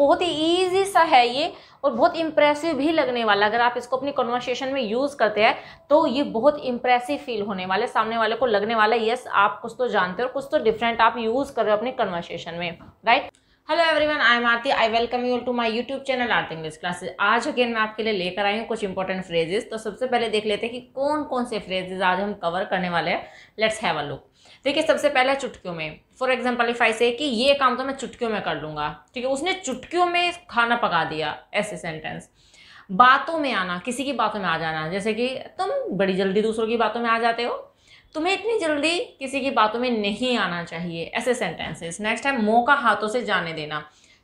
बहुत ही ईजी सा है ये और बहुत इंप्रेसिव भी लगने वाला। अगर आप इसको अपनी कन्वर्सेशन में यूज़ करते हैं तो ये बहुत इंप्रेसिव फील होने वाले, सामने वाले को लगने वाला यस आप कुछ तो जानते हो और कुछ तो डिफरेंट आप यूज़ कर रहे हो अपनी कन्वर्सेशन में, right. Hello everyone, I am Aarti. I welcome you all to my YouTube channel Aarti English classes. आज अगेन मैं आपके लिए लेकर आई हूँ कुछ इंपॉर्टेंट फ्रेजेस। तो सबसे पहले देख लेते हैं कि कौन कौन से फ्रेजेस आज हम कवर करने वाले हैं। Let's have a look. देखिए, सबसे पहले चुटकियों में, फॉर एग्जाम्पल इफ आई से कि ये काम तो मैं चुटकियों में कर लूंगा, ठीक है, उसने चुटकियों में खाना पका दिया, ऐसे सेंटेंस। बातों में आना, किसी की बातों में आ जाना, जैसे कि तुम बड़ी जल्दी दूसरों की बातों में आ जाते हो, तुम्हें इतनी जल्दी किसी की बातों में नहीं आना चाहिए, ऐसे सेंटेंसेस। नेक्स्ट है मौका हाथों से जाने देना,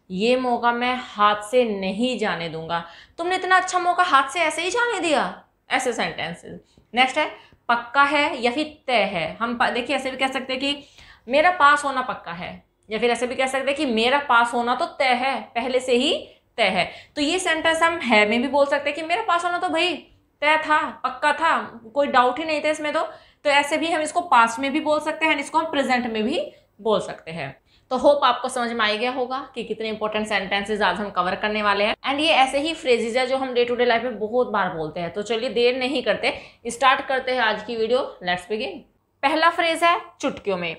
ये मौका मैं हाथ से नहीं जाने दूंगा, तुमने इतना अच्छा मौका हाथ से ऐसे ही जाने दिया, ऐसे सेंटेंसेस। नेक्स्ट है पक्का है या फिर तय है। हम देखिए ऐसे भी कह सकते हैं कि मेरा पास होना पक्का है, या फिर ऐसे भी कह सकते हैं कि मेरा पास होना तो तय है, पहले से ही तय है। तो ये सेंटेंस हम है में भी बोल सकते हैं कि मेरा पास होना तो भाई तय था, पक्का था, कोई डाउट ही नहीं था इसमें। तो ऐसे भी हम इसको पास्ट में भी बोल सकते हैं, इसको हम प्रेजेंट में भी बोल सकते हैं। तो होप आपको समझ में आ गया होगा कि कितने इंपॉर्टेंट सेंटेंसेस आज हम कवर करने वाले हैं। एंड ये ऐसे ही फ्रेजेस है जो हम डे टू डे लाइफ में बहुत बार बोलते हैं। तो चलिए देर नहीं करते, स्टार्ट करते हैं आज की वीडियो। Let's begin. पहला फ्रेज है चुटकियों में।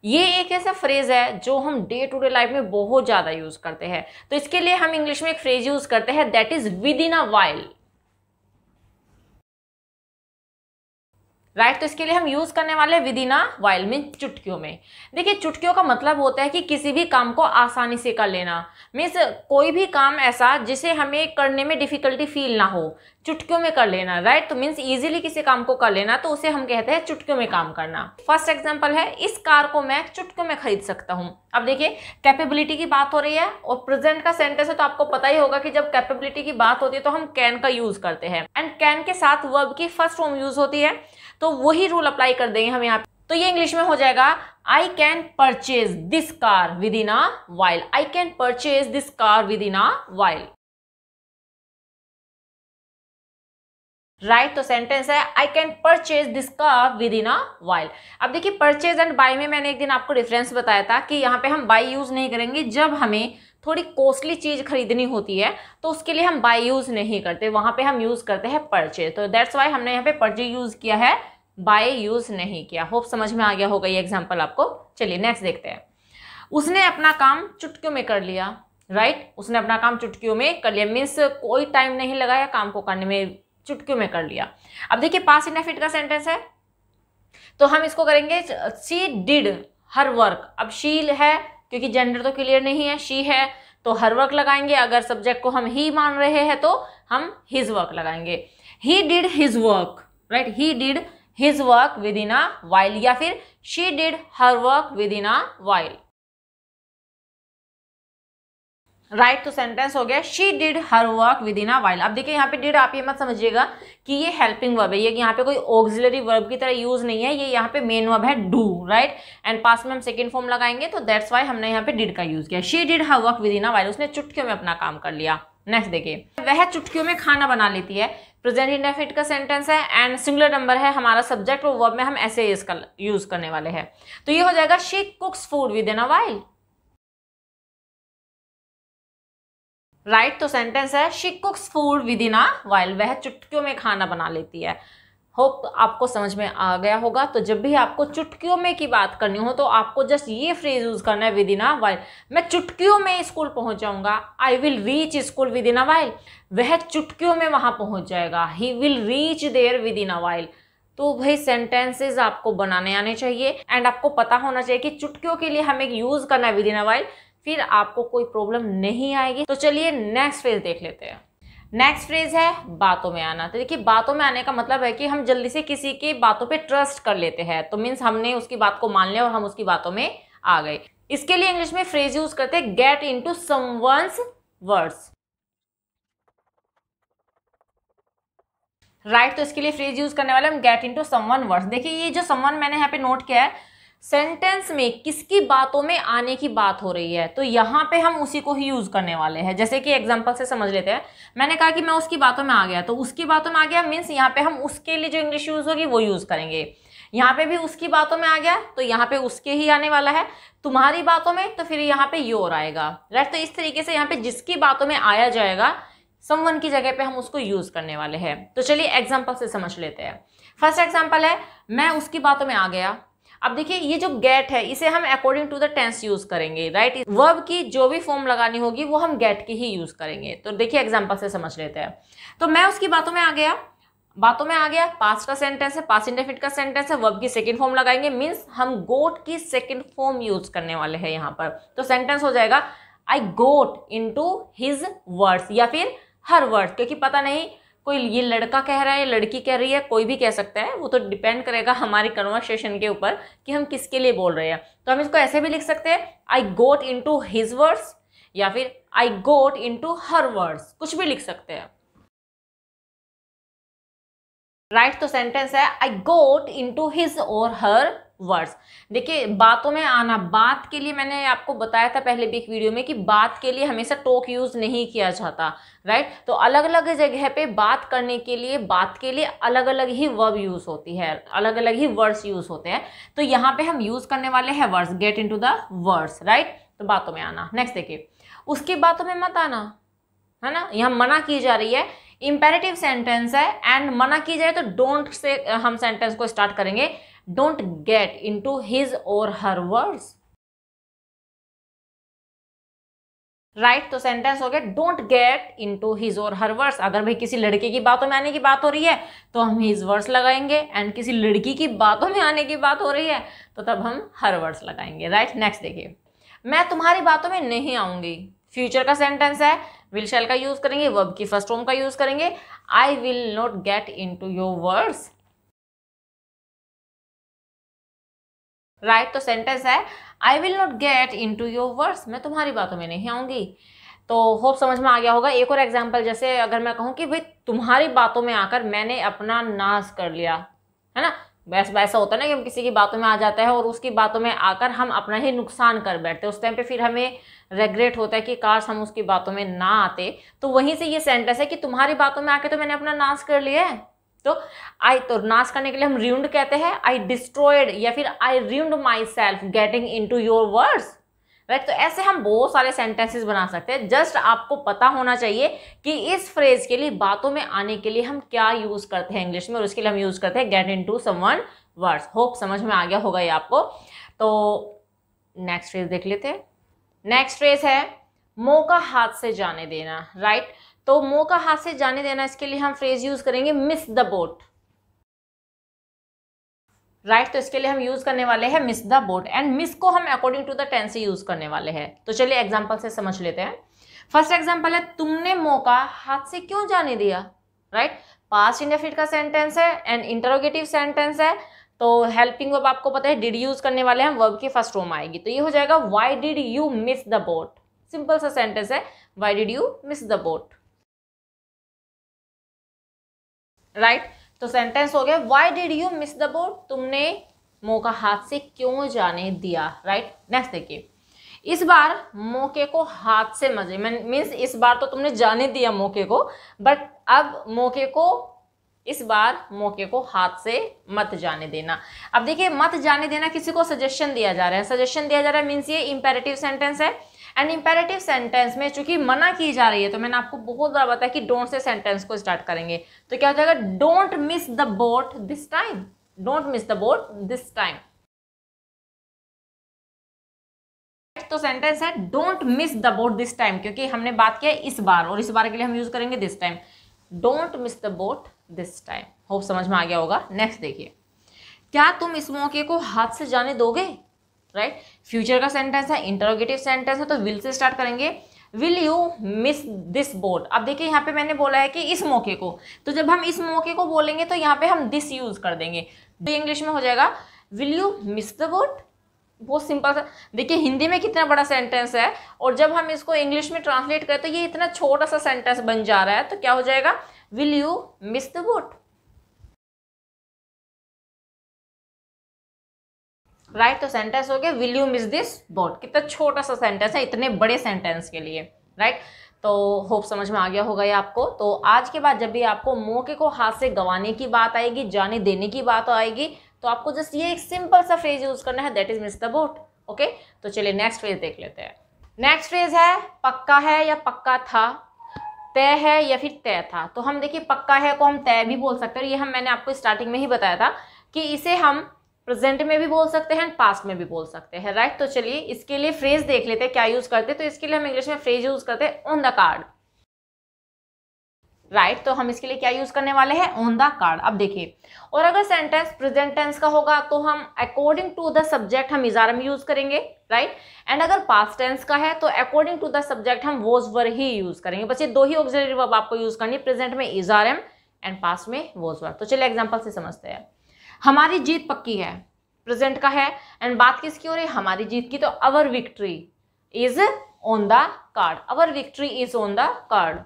ये एक ऐसा फ्रेज है जो हम डे टू डे लाइफ में बहुत ज्यादा यूज करते हैं। तो इसके लिए हम इंग्लिश में एक फ्रेज यूज करते हैं, that is with in a while, right. तो इसके लिए हम यूज करने वाले with in a while mean चुटकियों में। देखिए, चुटकियों का मतलब होता है कि किसी भी काम को आसानी से कर लेना, मीन्स कोई भी काम ऐसा जिसे हमें करने में डिफिकल्टी फील ना हो, चुटकियों में कर लेना, राइट। तो मीन्स इजीली किसी काम को कर लेना, तो उसे हम कहते हैं चुटकियों में काम करना। फर्स्ट एग्जांपल है, इस कार को मैं चुटकियों में खरीद सकता हूँ। अब देखिए, कैपेबिलिटी की बात हो रही है और प्रेजेंट का सेंटेंस है, तो आपको पता ही होगा कि जब कैपेबिलिटी की बात होती है तो हम कैन का यूज करते हैं, एंड कैन के साथ वर्ब की फर्स्ट फॉर्म यूज होती है, तो वही रूल अप्लाई कर देंगे हम यहाँ पे। तो ये इंग्लिश में हो जाएगा, I can purchase this car with in a while. I can purchase this car with in a while, right. तो सेंटेंस है I can purchase this car with in a while. अब देखिए, परचेज एंड बाय में मैंने एक दिन आपको difference बताया था कि यहाँ पे हम बाय यूज नहीं करेंगे। जब हमें थोड़ी कॉस्टली चीज खरीदनी होती है तो उसके लिए हम बाय यूज नहीं करते, वहां पे हम यूज करते हैं परचेज। तो दैट्स वाई हमने यहाँ पे परचेज यूज किया है, बाय यूज नहीं किया। होप समझ में आ गया होगा ये एग्जाम्पल आपको। चलिए नेक्स्ट देखते हैं। उसने अपना काम चुटकियों में कर लिया, राइट। उसने अपना काम चुटकियों में कर लिया, मीन्स कोई टाइम नहीं लगाया काम को करने में, चुटकियों में कर लिया। अब देखिए, पास्ट इंडेफिनिट का सेंटेंस है, तो हम इसको करेंगे शी डिड हर वर्क। अब शी है क्योंकि जेंडर तो क्लियर नहीं है, शी है तो हर वर्क लगाएंगे। अगर सब्जेक्ट को हम ही मान रहे हैं तो हम हिज वर्क लगाएंगे। He did his work, right. He did his work with in a while, या फिर she did her work with in a while, right. तो सेंटेंस हो गया she did her work with in a while. अब देखिए, यहाँ पे did आप ये मत समझिएगा कि ये हेल्पिंग वर्ब है, ये यहाँ पे कोई ऑक्सिलरी वर्ब की तरह यूज नहीं है, ये यहाँ पे मेन वर्ब है डू, राइट। एंड पास्ट में हम सेकंड फॉर्म लगाएंगे, तो दैट्स वाई हमने यहाँ पे डिड का यूज किया। She did her work with in a while, उसने चुटकियों में अपना काम कर लिया। नेक्स्ट देखिए, वह चुटकियों में खाना बना लेती है। प्रेजेंट इंडेफिनिट का सेंटेंस है एंड सिंगुलर नंबर है हमारा सब्जेक्ट, और वर्ब में हम ऐसे यूज करने वाले हैं। तो ये हो जाएगा she कुक्स food with in a while, right. तो सेंटेंस है she कुक्स food with in a while, वह चुटकियों में खाना बना लेती है। होप आपको समझ में आ गया होगा। तो जब भी आपको चुटकियों में की बात करनी हो तो आपको जस्ट ये फ्रेज यूज करना है, विद इन अ व्हाइल। मैं चुटकियों में स्कूल पहुंच जाऊंगा, I will reach school within a while. वह चुटकियों में वहां पहुंच जाएगा, he will reach there within a while. तो भाई सेंटेंसेस आपको बनाने आने चाहिए एंड आपको पता होना चाहिए कि चुटकियों के लिए हमें यूज करना है विद इन अ व्हाइल, फिर आपको कोई प्रॉब्लम नहीं आएगी। तो चलिए नेक्स्ट फ्रेज देख लेते हैं। नेक्स्ट फ्रेज है बातों में आना। तो देखिए, बातों में आने का मतलब है कि हम जल्दी से किसी की बातों पे ट्रस्ट कर लेते हैं, तो मीन्स हमने उसकी बात को मान लिया और हम उसकी बातों में आ गए। इसके लिए इंग्लिश में फ्रेज यूज करते हैं get into someone's words, right. तो इसके लिए फ्रेज यूज करने वाले हम गेट इनटू समवन वर्ड्स। देखिए, ये जो समवन मैंने यहाँ पे नोट किया है, सेंटेंस में किसकी बातों में आने की बात हो रही है, तो यहाँ पे हम उसी को ही यूज करने वाले हैं। जैसे कि एग्जांपल से समझ लेते हैं, मैंने कहा कि मैं उसकी बातों में आ गया, तो उसकी बातों में आ गया मीन्स यहाँ पे हम उसके लिए जो इंग्लिश यूज होगी वो यूज करेंगे। यहाँ पे भी उसकी बातों में आ गया तो यहाँ पे उसके ही आने वाला है, तुम्हारी बातों में तो फिर यहाँ पे योर आएगा, राइट। तो इस तरीके से यहाँ पे जिसकी बातों में आया जाएगा समवन की जगह पे हम उसको यूज करने वाले हैं। तो चलिए एग्जाम्पल से समझ लेते हैं। फर्स्ट एग्जाम्पल है, मैं उसकी बातों में आ गया। अब देखिए ये जो गेट है इसे हम according to the tense use करेंगे, राइट। वर्ब की जो भी फॉर्म लगानी होगी वो हम गेट की ही यूज करेंगे। तो देखिए एग्जाम्पल से समझ लेते हैं। तो मैं उसकी बातों में आ गया, पास्ट का सेंटेंस है, पास्ट इंडेफिनिट का सेंटेंस है, वर्ब की सेकंड फॉर्म लगाएंगे, मींस हम गोट की सेकंड फॉर्म यूज करने वाले हैं यहाँ पर। तो सेंटेंस हो जाएगा आई गोट इनटू हिज वर्ड्स या फिर हर वर्ड, क्योंकि पता नहीं कोई ये लड़का कह रहा है या लड़की कह रही है, कोई भी कह सकता है, वो तो डिपेंड करेगा हमारी कन्वर्सेशन के ऊपर कि हम किसके लिए बोल रहे हैं। तो हम इसको ऐसे भी लिख सकते हैं आई गोट इनटू हिज वर्ड्स या फिर आई गोट इनटू हर वर्ड्स, कुछ भी लिख सकते हैं, राइट। तो सेंटेंस है आई गोट इनटू हिज और हर वर्ड्स। देखिए बातों में आना, बात के लिए मैंने आपको बताया था पहले भी एक वीडियो में कि बात के लिए हमेशा टॉक यूज नहीं किया जाता, राइट। तो अलग अलग जगह पे बात करने के लिए, बात के लिए अलग अलग ही वर्ब यूज होती है, अलग अलग ही वर्ड्स यूज होते हैं। तो यहाँ पे हम यूज करने वाले हैं words, get into the words, right. तो बातों में आना। नेक्स्ट देखिए, उसकी बातों में मत आना, है ना, यहाँ मना की जा रही है, इंपेरेटिव सेंटेंस है एंड मना की जाए तो डोंट से हम सेंटेंस को स्टार्ट करेंगे, डोंट गेट इनटू हिज और हर वर्ड्स, राइट। तो सेंटेंस हो गया डोंट गेट इनटू हिज और हर वर्ड्स। अगर भाई किसी लड़के की बातों में आने की बात हो रही है तो हम हिज वर्ड्स लगाएंगे, एंड किसी लड़की की बातों में आने की बात हो रही है तो तब हम हर वर्ड्स लगाएंगे, राइट। नेक्स्ट देखिए, मैं तुम्हारी बातों में नहीं आऊंगी, फ्यूचर का सेंटेंस है, विल शैल का यूज करेंगे, वर्ब की फर्स्ट फॉर्म का यूज करेंगे, I will not get into your words, right. तो सेंटेंस है I will not get into your words, मैं तुम्हारी बातों में नहीं आऊंगी। तो होप समझ में आ गया होगा। एक और एग्जांपल, जैसे अगर मैं कहूँ कि भाई तुम्हारी बातों में आकर मैंने अपना नाश कर लिया, है ना, वैसा होता है ना कि हम किसी की बातों में आ जाता है और उसकी बातों में आकर हम अपना ही नुकसान कर बैठते हैं, उस टाइम पे फिर हमें रेग्रेट होता है कि काश हम उसकी बातों में ना आते। तो वहीं से ये सेंटेंस है कि तुम्हारी बातों में आके तो मैंने अपना नाश कर लिया है। तो नाश करने के लिए हम रिउंड कहते हैं, आई डिस्ट्रॉयड या फिर I ruined myself getting into your words, right. तो ऐसे हम बहुत सारे सेंटेंसेस बना सकते हैं। जस्ट आपको पता होना चाहिए कि इस फ्रेज के लिए, बातों में आने के लिए हम क्या यूज करते हैं इंग्लिश में, और उसके लिए हम यूज करते हैं get into someone words. Hope समझ में आ गया होगा ये आपको। तो नेक्स्ट फ्रेज देख लेते हैं। नेक्स्ट फ्रेज है मौका हाथ से जाने देना, राइट। तो मौका हाथ से जाने देना, इसके लिए हम फ्रेज यूज करेंगे मिस द बोट, राइट। तो इसके लिए हम यूज करने वाले हैं miss the boat, and miss को हम अकॉर्डिंग टू द टेंस से यूज करने वाले हैं। तो चलिए एग्जांपल से समझ लेते हैं। फर्स्ट एग्जांपल है तुमने मौका हाथ से क्यों जाने दिया, राइट। पास्ट इंडेफिनिट का सेंटेंस है एंड इंटरोगेटिव सेंटेंस है। तो हेल्पिंग वर्ब आपको पता है डिड यूज करने वाले हैं, वर्ब की फर्स्ट फॉर्म आएगी। तो ये हो जाएगा why did you miss the boat, simple सा सेंटेंस है, why did you miss the boat, right. तो सेंटेंस हो गया why did you miss the boat, तुमने मौका हाथ से क्यों जाने दिया, राइट। नेक्स्ट देखिए, इस बार मौके को हाथ से मजे मीन्स इस बार तो तुमने जाने दिया मौके को, बट अब मौके को, इस बार मौके को हाथ से मत जाने देना। अब देखिए मत जाने देना किसी को सजेशन दिया जा रहा है, सजेशन दिया जा रहा है मीन्स ये इंपेरेटिव सेंटेंस है, एंड इंपेरेटिव सेंटेंस में चूंकि मना की जा रही है तो मैंने आपको बहुत बार बताया कि डोंट से सेंटेंस को स्टार्ट करेंगे। तो क्या हो जाएगा don't miss the boat this time, don't miss the boat this time. तो सेंटेंस है don't miss the boat this time, क्योंकि हमने बात किया इस बार और इस बार के लिए हम यूज करेंगे this time, don't miss the boat this time. Hope समझ में आ गया होगा। नेक्स्ट देखिए, क्या तुम इस मौके को हाथ से जाने दोगे, राइट। फ्यूचर का सेंटेंस है, इंटरोगेटिव सेंटेंस है, तो विल से स्टार्ट करेंगे, will you miss this boat. अब देखिए यहाँ पे मैंने बोला है कि इस मौके को, तो जब हम इस मौके को बोलेंगे तो यहाँ पे हम दिस यूज कर देंगे, तो इंग्लिश में हो जाएगा will you miss the boat. बहुत सिंपल सा, देखिए हिंदी में कितना बड़ा सेंटेंस है और जब हम इसको इंग्लिश में ट्रांसलेट करें तो ये इतना छोटा सा सेंटेंस बन जा रहा है। तो क्या हो जाएगा will you miss the boat, right. तो सेंटेंस हो गया will you miss this boat. कितना छोटा सा सेंटेंस है इतने बड़े सेंटेंस के लिए, राइट। तो होप समझ में आ गया होगा ये आपको। तो आज के बाद जब भी आपको मौके को हाथ से गंवाने की बात आएगी, जाने देने की बात आएगी, तो आपको जस्ट ये एक सिंपल सा फ्रेज यूज करना है, that is miss the boat. Okay, तो चलिए नेक्स्ट फ्रेज देख लेते हैं। नेक्स्ट फ्रेज है पक्का है या पक्का था, तय है या फिर तय था। तो हम देखिए पक्का है को हम तय भी बोल सकते हैं, और ये मैंने आपको स्टार्टिंग में ही बताया था कि इसे हम प्रेजेंट में भी बोल सकते हैं, पास्ट में भी बोल सकते हैं, राइट। तो चलिए इसके लिए फ्रेज देख लेते हैं क्या यूज करते हैं। तो इसके लिए हम इंग्लिश में फ्रेज यूज करते हैं ऑन द कार्ड, राइट। तो हम इसके लिए क्या यूज करने वाले हैं, ऑन द कार्ड। अब देखिए, और अगर सेंटेंस प्रेजेंट टेंस का होगा तो हम अकॉर्डिंग टू द सब्जेक्ट हम इज आर एम यूज करेंगे, राइट। एंड अगर पास्ट टेंस का है तो अकॉर्डिंग टू द सब्जेक्ट हम वॉज वर ही यूज करेंगे। बस ये दो ही ऑक्सिलरी वर्ब आपको यूज करनी है, प्रेजेंट में is are am and past में वॉज वर। तो चलिए एग्जाम्पल से समझते हैं। हमारी जीत पक्की है, प्रेजेंट का है, एंड बात किसकी हो रही है, हमारी जीत की। तो our victory is on the card, our victory is on the card,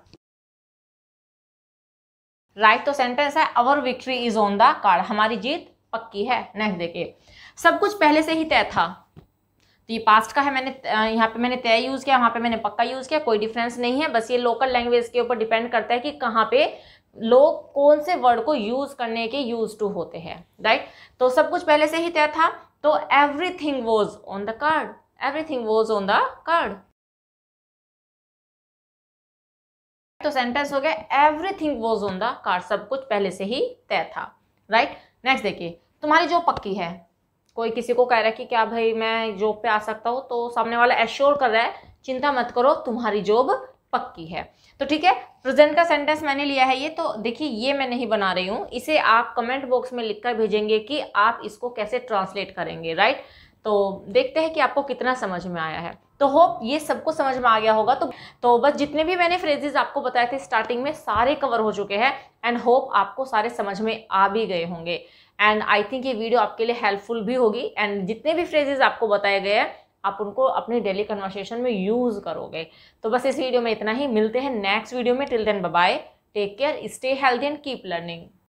right. तो सेंटेंस है our victory is on the card, हमारी जीत पक्की है। नेक्स्ट देखिए, सब कुछ पहले से ही तय था। तो ये पास्ट का है, मैंने यहाँ पे मैंने तय यूज किया, वहां पे मैंने पक्का यूज किया, कोई डिफरेंस नहीं है। बस ये लोकल लैंग्वेज के ऊपर डिपेंड करता है कि कहाँ पे लोग कौन से वर्ड को यूज करने के यूज टू होते हैं, राइट। तो सब कुछ पहले से ही तय था, तो everything was on the card, everything was on the card. तो सेंटेंस हो गया everything was on the card, सब कुछ पहले से ही तय था, राइट। नेक्स्ट देखिए, तुम्हारी जॉब पक्की है। कोई किसी को कह रहा है कि क्या भाई मैं जॉब पे आ सकता हूँ, तो सामने वाला एश्योर कर रहा है चिंता मत करो तुम्हारी जॉब पक्की है। तो ठीक है, प्रेजेंट का सेंटेंस मैंने लिया है ये। तो देखिए ये मैं नहीं बना रही हूँ, इसे आप कमेंट बॉक्स में लिखकर भेजेंगे कि आप इसको कैसे ट्रांसलेट करेंगे, राइट। तो देखते हैं कि आपको कितना समझ में आया है। तो होप ये सबको समझ में आ गया होगा। तो बस जितने भी मैंने फ्रेजेस आपको बताए थे स्टार्टिंग में सारे कवर हो चुके हैं, एंड होप आपको सारे समझ में आ भी गए होंगे। एंड आई थिंक ये वीडियो आपके लिए हेल्पफुल भी होगी। एंड जितने भी फ्रेजेस आपको बताए गए हैं आप उनको अपनी डेली कन्वर्सेशन में यूज करोगे। तो बस इस वीडियो में इतना ही, मिलते हैं नेक्स्ट वीडियो में। Till then bye bye, take care, stay healthy and keep learning.